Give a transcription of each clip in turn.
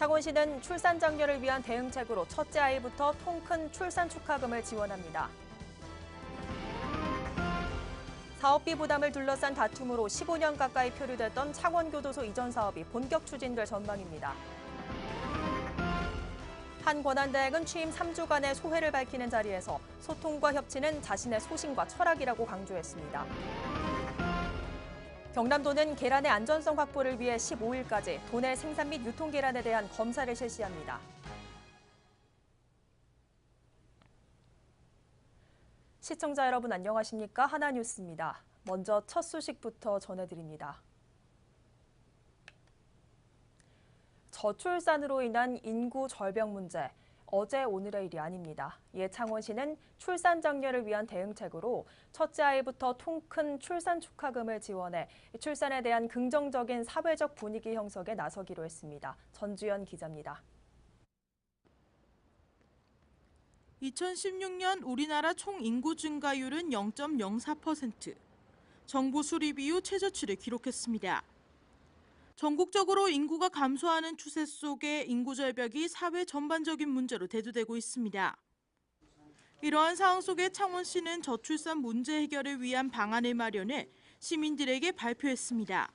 창원시는 출산 장려를 위한 대응책으로 첫째 아이부터 통큰 출산 축하금을 지원합니다. 사업비 부담을 둘러싼 다툼으로 15년 가까이 표류됐던 창원교도소 이전 사업이 본격 추진될 전망입니다. 한 권한대행은 취임 3주간의 소회를 밝히는 자리에서 소통과 협치는 자신의 소신과 철학이라고 강조했습니다. 경남도는 계란의 안전성 확보를 위해 15일까지 도내 생산 및 유통 계란에 대한 검사를 실시합니다. 시청자 여러분 안녕하십니까? 하나뉴스입니다. 먼저 첫 소식부터 전해드립니다. 저출산으로 인한 인구 절벽 문제, 어제 오늘의 일이 아닙니다. 이에 창원시는 출산 장려를 위한 대응책으로 첫째 아이부터 통큰 출산 축하금을 지원해 출산에 대한 긍정적인 사회적 분위기 형성에 나서기로 했습니다. 전주연 기자입니다. 2016년 우리나라 총 인구 증가율은 0.04%, 정부 수립 이후 최저치를 기록했습니다. 전국적으로 인구가 감소하는 추세 속에 인구 절벽이 사회 전반적인 문제로 대두되고 있습니다. 이러한 상황 속에 창원시는 저출산 문제 해결을 위한 방안을 마련해 시민들에게 발표했습니다.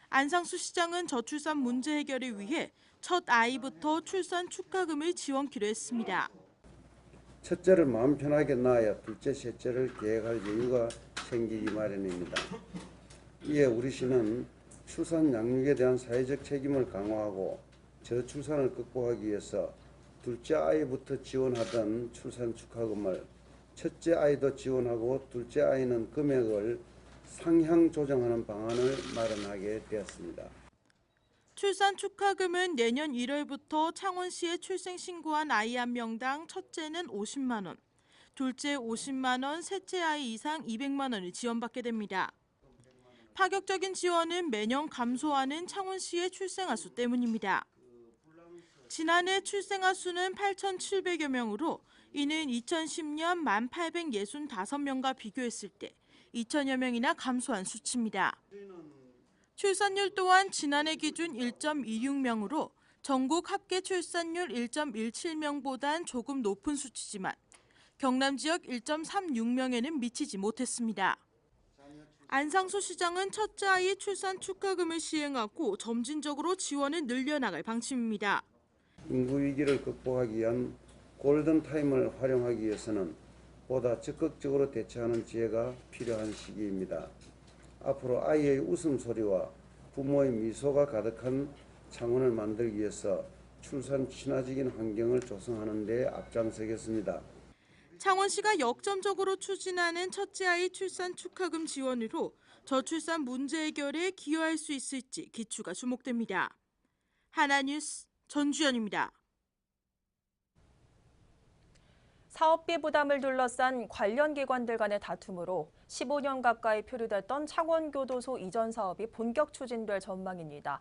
안상수 시장은 저출산 문제 해결을 위해 첫 아이부터 출산 축하금을 지원키로 했습니다. 첫째를 마음 편하게 낳아야 둘째, 셋째를 계획할 여유가 생기기 마련입니다. 이에 우리 시는 출산 양육에 대한 사회적 책임을 강화하고 저출산을 극복하기 위해서 둘째 아이부터 지원하던 출산 축하금을 첫째 아이도 지원하고 둘째 아이는 금액을 상향 조정하는 방안을 마련하게 되었습니다. 출산 축하금은 내년 1월부터 창원시에 출생 신고한 아이 한 명당 첫째는 50만 원, 둘째 50만 원, 셋째 아이 이상 200만 원을 지원받게 됩니다. 파격적인 지원은 매년 감소하는 창원시의 출생아 수 때문입니다. 지난해 출생아 수는 8,700여 명으로 이는 2010년 1,865명과 비교했을 때 2천여 명이나 감소한 수치입니다. 출산율 또한 지난해 기준 1.26명으로 전국 합계 출산율 1.17명보단 조금 높은 수치지만 경남 지역 1.36명에는 미치지 못했습니다. 안상수 시장은 첫째 아이 출산 축하금을 시행하고 점진적으로 지원을 늘려나갈 방침입니다. 인구 위기를 극복하기 위한 골든타임을 활용하기 위해서는 보다 적극적으로 대처하는 지혜가 필요한 시기입니다. 앞으로 아이의 웃음소리와 부모의 미소가 가득한 창원을 만들기 위해서 출산 친화적인 환경을 조성하는 데 앞장서겠습니다. 창원시가 역점적으로 추진하는 첫째 아이 출산 축하금 지원으로 저출산 문제 해결에 기여할 수 있을지 기추가 주목됩니다. 하나뉴스 전주연입니다. 사업비 부담을 둘러싼 관련 기관들 간의 다툼으로 15년 가까이 표류됐던 창원교도소 이전 사업이 본격 추진될 전망입니다.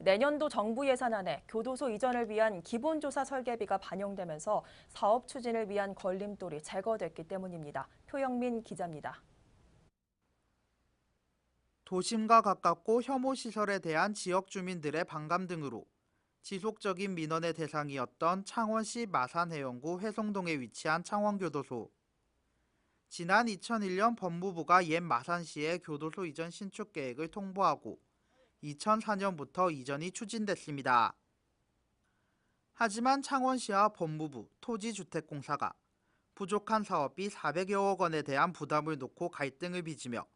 내년도 정부 예산안에 교도소 이전을 위한 기본조사 설계비가 반영되면서 사업 추진을 위한 걸림돌이 제거됐기 때문입니다. 표영민 기자입니다. 도심과 가깝고 혐오시설에 대한 지역 주민들의 반감 등으로 지속적인 민원의 대상이었던 창원시 마산해영구 회성동에 위치한 창원교도소. 지난 2001년 법무부가 옛 마산시의 교도소 이전 신축 계획을 통보하고 2004년부터 이전이 추진됐습니다. 하지만 창원시와 법무부, 토지주택공사가 부족한 사업비 400여억 원에 대한 부담을 놓고 갈등을 빚으며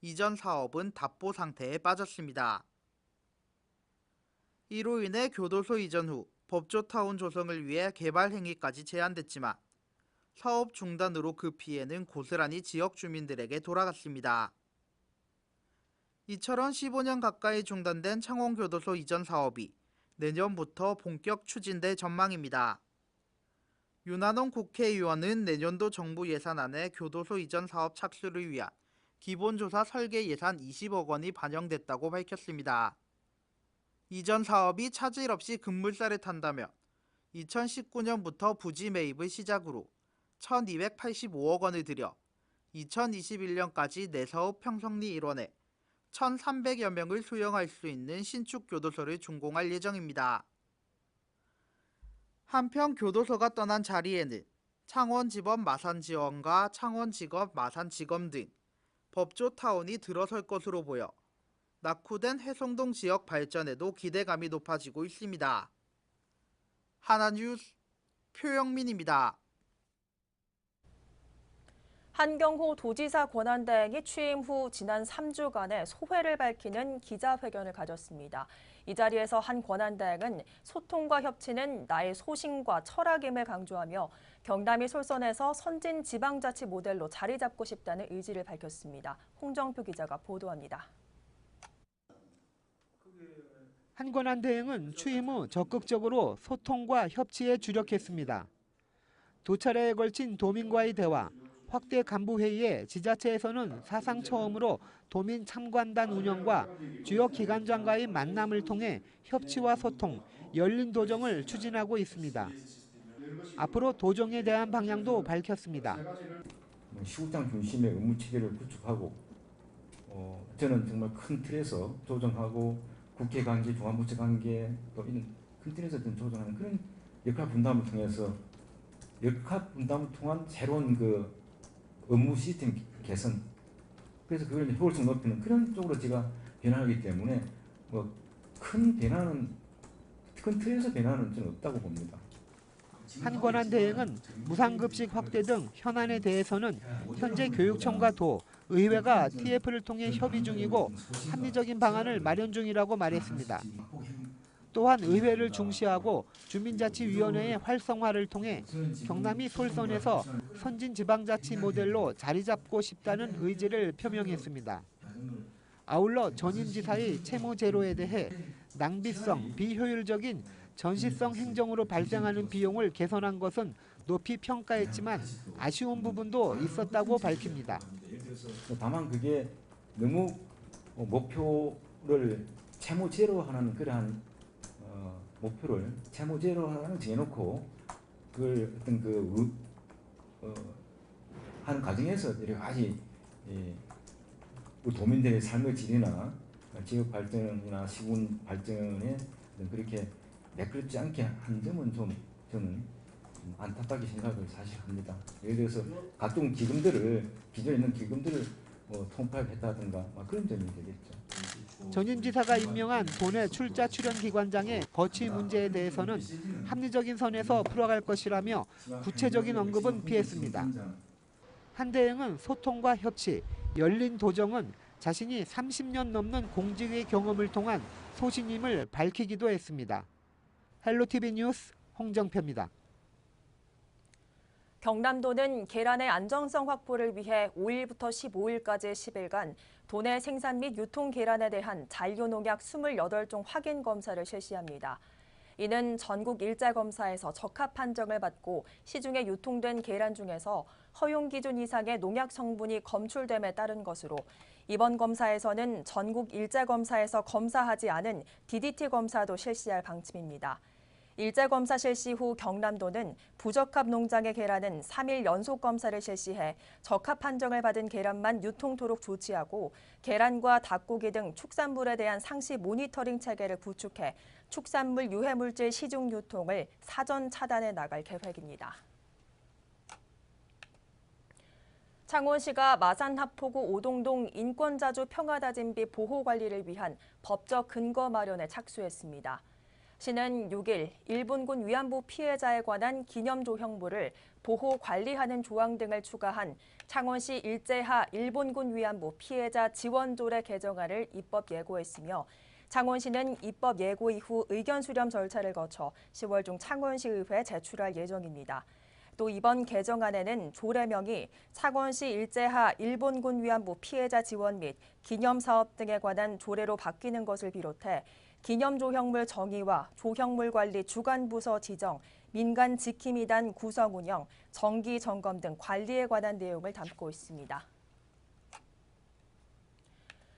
이전 사업은 답보 상태에 빠졌습니다. 이로 인해 교도소 이전 후 법조타운 조성을 위해 개발 행위까지 제한됐지만 사업 중단으로 그 피해는 고스란히 지역 주민들에게 돌아갔습니다. 이처럼 15년 가까이 중단된 창원교도소 이전 사업이 내년부터 본격 추진될 전망입니다. 윤한홍 국회의원은 내년도 정부 예산안에 교도소 이전 사업 착수를 위한 기본조사 설계 예산 20억 원이 반영됐다고 밝혔습니다. 이전 사업이 차질 없이 급물살을 탄다면 2019년부터 부지 매입을 시작으로 1,285억 원을 들여 2021년까지 내사업 평성리 일원에 1,300여 명을 수용할 수 있는 신축 교도소를 준공할 예정입니다. 한편 교도소가 떠난 자리에는 창원지법 마산지원과 창원지검 마산지검 등 법조타운이 들어설 것으로 보여 낙후된 해송동 지역 발전에도 기대감이 높아지고 있습니다. 하나뉴스 표영민입니다. 한경호 도지사 권한대행이 취임 후 지난 3주간의 소회를 밝히는 기자회견을 가졌습니다. 이 자리에서 한 권한대행은 소통과 협치는 나의 소신과 철학임을 강조하며 경남이 솔선해서 선진 지방자치 모델로 자리 잡고 싶다는 의지를 밝혔습니다. 홍정표 기자가 보도합니다. 한 권한대행은 취임 후 적극적으로 소통과 협치에 주력했습니다. 두 차례에 걸친 도민과의 대화, 확대 간부회의에 지자체에서는 사상 처음으로 도민 참관단 운영과 주요 기관장과의 만남을 통해 협치와 소통, 열린 도정을 추진하고 있습니다. 앞으로 도정에 대한 방향도 밝혔습니다. 시국장 중심의 업무 체계를 구축하고 저는 정말 큰 틀에서 조정하고 국회 관계, 중앙부처 관계 또 이런 큰 틀에서 조정하는 그런 역할 분담을 통해서 역할 분담을 통한 새로운 그 업무 시스템 개선, 그래서 그걸 효율성 높이는 그런 쪽으로 제가 변화하기 때문에 큰 틀에서 변화는 저는 없다고 봅니다. 한 권한대행은 무상급식 확대 등 현안에 대해서는 현재 교육청과 도, 의회가 TF를 통해 협의 중이고 합리적인 방안을 마련 중이라고 말했습니다. 또한 의회를 중시하고 주민자치위원회의 활성화를 통해 경남이 솔선해서 선진지방자치 모델로 자리 잡고 싶다는 의지를 표명했습니다. 아울러 전임지사의 채무 제로에 대해 낭비성, 비효율적인 전시성 행정으로 발생하는 비용을 개선한 것은 높이 평가했지만 아쉬운 부분도 있었다고 밝힙니다. 다만 그게 너무 목표를 채무 제로하는 그러한 목표를 채무 제로하는 정해놓고 그걸 어떤 하는 과정에서 여러 가지 우리 도민들의 삶의 질이나 지역 발전이나 시군 발전에 그렇게 매끄럽지 않게 한 점은 좀 저는 안타깝게 생각을 사실 합니다. 예를 들어서 각종 기금들을 기존에 있는 기금들을 통폐합했다든가 그런 점이 되겠죠. 전임지사가 임명한 도내 출자 출연 기관장의 거취 문제에 대해서는 합리적인 선에서 풀어갈 것이라며 구체적인 언급은 피했습니다. 한 대행은 소통과 협치, 열린 도정은 자신이 30년 넘는 공직의 경험을 통한 소신임을 밝히기도 했습니다. 헬로티비 뉴스 홍정표입니다. 경남도는 계란의 안정성 확보를 위해 5일부터 15일까지 10일간 도내 생산 및 유통 계란에 대한 잔류농약 28종 확인 검사를 실시합니다. 이는 전국 일자검사에서 적합 판정을 받고 시중에 유통된 계란 중에서 허용 기준 이상의 농약 성분이 검출됨에 따른 것으로 이번 검사에서는 전국 일자검사에서 검사하지 않은 DDT 검사도 실시할 방침입니다. 일자검사 실시 후 경남도는 부적합 농장의 계란은 3일 연속 검사를 실시해 적합 판정을 받은 계란만 유통토록 조치하고 계란과 닭고기 등 축산물에 대한 상시 모니터링 체계를 구축해 축산물 유해물질 시중 유통을 사전 차단해 나갈 계획입니다. 창원시가 마산 하포구 오동동 인권자주 평화다짐비 보호관리를 위한 법적 근거 마련에 착수했습니다. 시는 6일 일본군 위안부 피해자에 관한 기념조형물을 보호 관리하는 조항 등을 추가한 창원시 일제하 일본군 위안부 피해자 지원조례 개정안을 입법 예고했으며 창원시는 입법 예고 이후 의견 수렴 절차를 거쳐 10월 중 창원시의회에 제출할 예정입니다. 또 이번 개정안에는 조례명이 창원시 일제하 일본군 위안부 피해자 지원 및 기념사업 등에 관한 조례로 바뀌는 것을 비롯해 기념조형물 정의와 조형물 관리 주관부서 지정, 민간 지킴이단 구성 운영, 정기 점검 등 관리에 관한 내용을 담고 있습니다.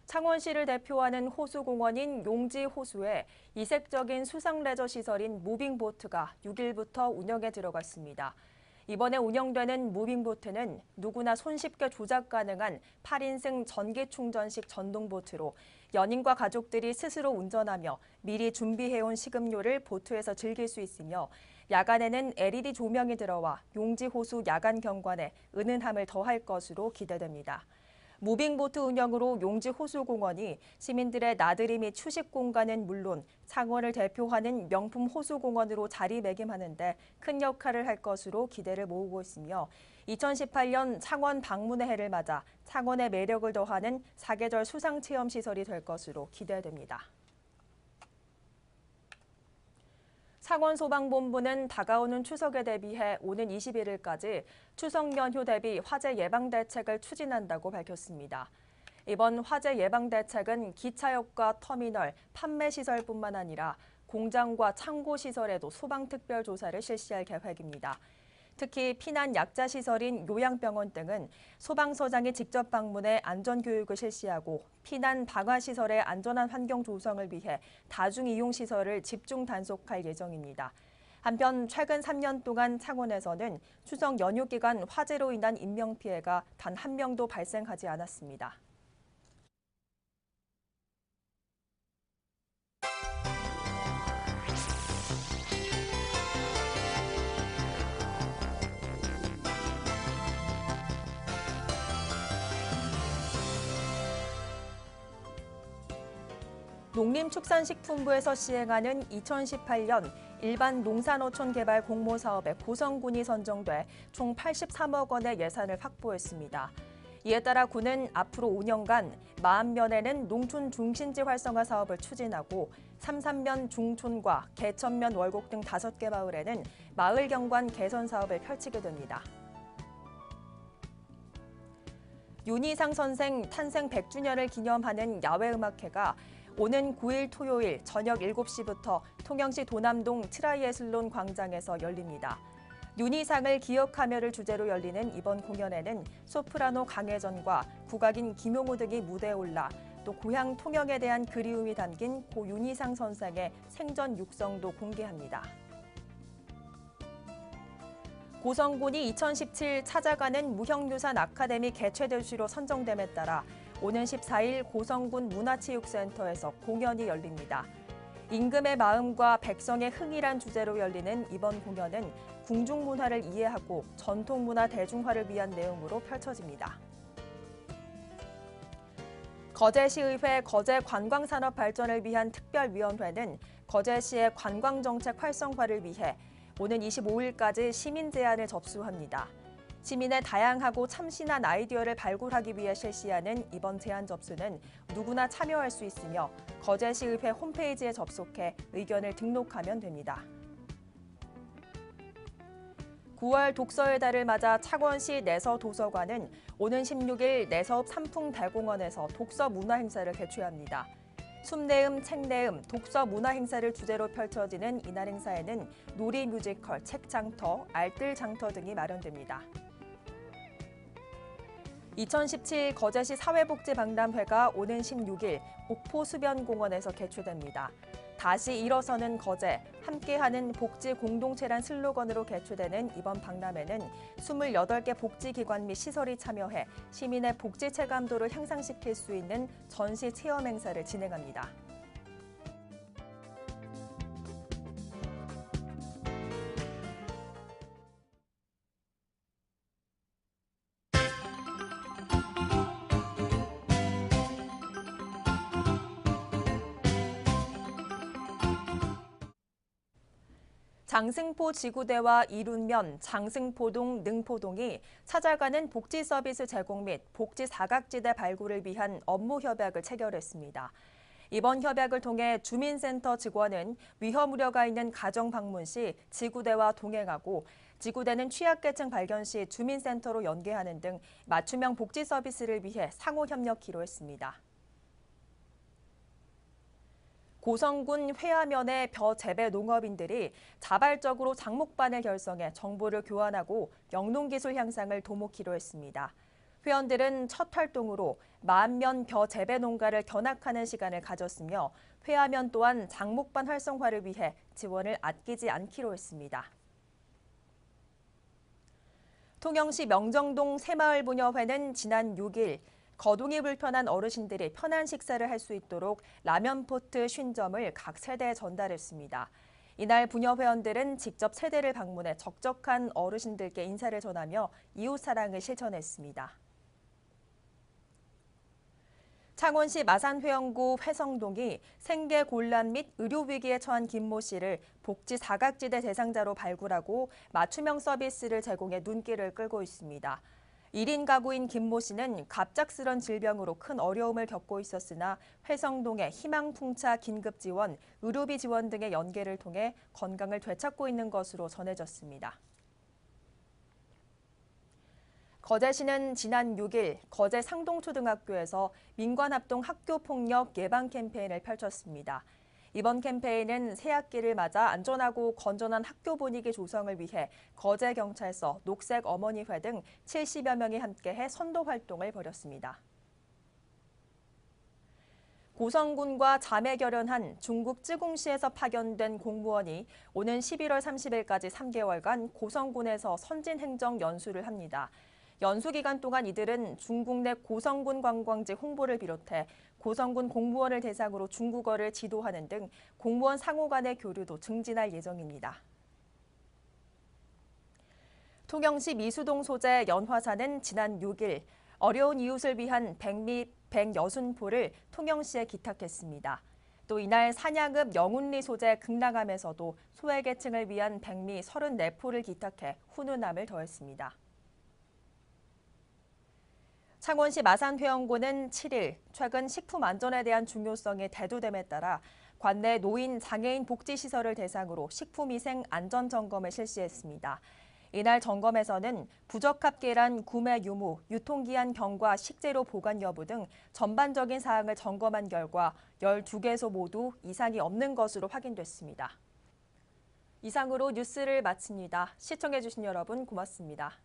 창원시를 대표하는 호수공원인 용지호수에 이색적인 수상 레저 시설인 무빙보트가 6일부터 운영에 들어갔습니다. 이번에 운영되는 무빙보트는 누구나 손쉽게 조작 가능한 8인승 전기충전식 전동보트로 연인과 가족들이 스스로 운전하며 미리 준비해온 식음료를 보트에서 즐길 수 있으며 야간에는 LED 조명이 들어와 용지호수 야간 경관에 은은함을 더할 것으로 기대됩니다. 무빙보트 운영으로 용지호수공원이 시민들의 나들이 및 휴식 공간은 물론 창원을 대표하는 명품 호수공원으로 자리매김하는 데 큰 역할을 할 것으로 기대를 모으고 있으며 2018년 창원 방문의 해를 맞아 창원의 매력을 더하는 사계절 수상체험시설이 될 것으로 기대됩니다. 창원소방본부는 다가오는 추석에 대비해 오는 21일까지 추석 연휴 대비 화재 예방 대책을 추진한다고 밝혔습니다. 이번 화재 예방 대책은 기차역과 터미널, 판매시설뿐만 아니라 공장과 창고 시설에도 소방특별조사를 실시할 계획입니다. 특히 피난 약자시설인 요양병원 등은 소방서장이 직접 방문해 안전교육을 실시하고 피난 방화시설의 안전한 환경 조성을 위해 다중이용시설을 집중 단속할 예정입니다. 한편 최근 3년 동안 창원에서는 추석 연휴 기간 화재로 인한 인명피해가 단 한 명도 발생하지 않았습니다. 농림축산식품부에서 시행하는 2018년 일반 농산어촌 개발 공모사업에 고성군이 선정돼 총 83억 원의 예산을 확보했습니다. 이에 따라 군은 앞으로 5년간 마안면에는 농촌 중심지 활성화 사업을 추진하고 삼산면 중촌과 개천면 월곡 등 5개 마을에는 마을 경관 개선 사업을 펼치게 됩니다. 윤희상 선생 탄생 100주년을 기념하는 야외음악회가 오는 9일 토요일 저녁 7시부터 통영시 도남동 트라이애슬론 광장에서 열립니다. 윤희상을 기억하며를 주제로 열리는 이번 공연에는 소프라노 강혜전과 국악인 김용우 등이 무대에 올라 또 고향 통영에 대한 그리움이 담긴 고 윤희상 선생의 생전 육성도 공개합니다. 고성군이 2017 찾아가는 무형유산 아카데미 개최도시로 선정됨에 따라 오는 14일 고성군 문화체육센터에서 공연이 열립니다. 임금의 마음과 백성의 흥이란 주제로 열리는 이번 공연은 궁중문화를 이해하고 전통문화 대중화를 위한 내용으로 펼쳐집니다. 거제시의회 거제관광산업 발전을 위한 특별위원회는 거제시의 관광정책 활성화를 위해 오는 25일까지 시민 제안을 접수합니다. 시민의 다양하고 참신한 아이디어를 발굴하기 위해 실시하는 이번 제안 접수는 누구나 참여할 수 있으며 거제시의회 홈페이지에 접속해 의견을 등록하면 됩니다. 9월 독서의 달을 맞아 창원시 내서도서관은 오는 16일 내서읍 삼풍대공원에서 독서 문화 행사를 개최합니다. 숲내음, 책내음, 독서 문화 행사를 주제로 펼쳐지는 이날 행사에는 놀이 뮤지컬, 책장터, 알뜰장터 등이 마련됩니다. 2017 거제시 사회복지박람회가 오는 16일 옥포수변공원에서 개최됩니다. 다시 일어서는 거제, 함께하는 복지 공동체란 슬로건으로 개최되는 이번 박람회는 28개 복지기관 및 시설이 참여해 시민의 복지 체감도를 향상시킬 수 있는 전시 체험 행사를 진행합니다. 장승포 지구대와 이룬면, 장승포동, 능포동이 찾아가는 복지 서비스 제공 및 복지 사각지대 발굴을 위한 업무 협약을 체결했습니다. 이번 협약을 통해 주민센터 직원은 위험 우려가 있는 가정 방문 시 지구대와 동행하고 지구대는 취약계층 발견 시 주민센터로 연계하는 등 맞춤형 복지 서비스를 위해 상호 협력키로 했습니다. 고성군 회화면의 벼 재배 농업인들이 자발적으로 장목반을 결성해 정보를 교환하고 영농기술 향상을 도모키로 했습니다. 회원들은 첫 활동으로 만면 벼 재배 농가를 견학하는 시간을 가졌으며 회화면 또한 장목반 활성화를 위해 지원을 아끼지 않기로 했습니다. 통영시 명정동 새마을부녀회는 지난 6일 거동이 불편한 어르신들이 편한 식사를 할 수 있도록 라면 포트 50점을 각 세대에 전달했습니다. 이날 부녀 회원들은 직접 세대를 방문해 적적한 어르신들께 인사를 전하며 이웃 사랑을 실천했습니다. 창원시 마산회원구 회성동이 생계 곤란 및 의료 위기에 처한 김모 씨를 복지 사각지대 대상자로 발굴하고 맞춤형 서비스를 제공해 눈길을 끌고 있습니다. 1인 가구인 김모 씨는 갑작스런 질병으로 큰 어려움을 겪고 있었으나 회성동의 희망풍차 긴급지원, 의료비 지원 등의 연계를 통해 건강을 되찾고 있는 것으로 전해졌습니다. 거제시는 지난 6일 거제 상동초등학교에서 민관합동 학교폭력 예방 캠페인을 펼쳤습니다. 이번 캠페인은 새학기를 맞아 안전하고 건전한 학교 분위기 조성을 위해 거제경찰서, 녹색 어머니회 등 70여 명이 함께해 선도 활동을 벌였습니다. 고성군과 자매 결연한 중국 쯔공시에서 파견된 공무원이 오는 11월 30일까지 3개월간 고성군에서 선진행정 연수를 합니다. 연수 기간 동안 이들은 중국 내 고성군 관광지 홍보를 비롯해 고성군 공무원을 대상으로 중국어를 지도하는 등 공무원 상호 간의 교류도 증진할 예정입니다. 통영시 미수동 소재 연화사는 지난 6일 어려운 이웃을 위한 백미 160포를 통영시에 기탁했습니다. 또 이날 산야읍 영운리 소재 극락암에서도 소외계층을 위한 백미 34포를 기탁해 훈훈함을 더했습니다. 창원시 마산회원구는 7일 최근 식품 안전에 대한 중요성이 대두됨에 따라 관내 노인 장애인 복지시설을 대상으로 식품위생 안전점검을 실시했습니다. 이날 점검에서는 부적합 계란 구매 유무, 유통기한 경과 식재료 보관 여부 등 전반적인 사항을 점검한 결과 12개소 모두 이상이 없는 것으로 확인됐습니다. 이상으로 뉴스를 마칩니다. 시청해주신 여러분 고맙습니다.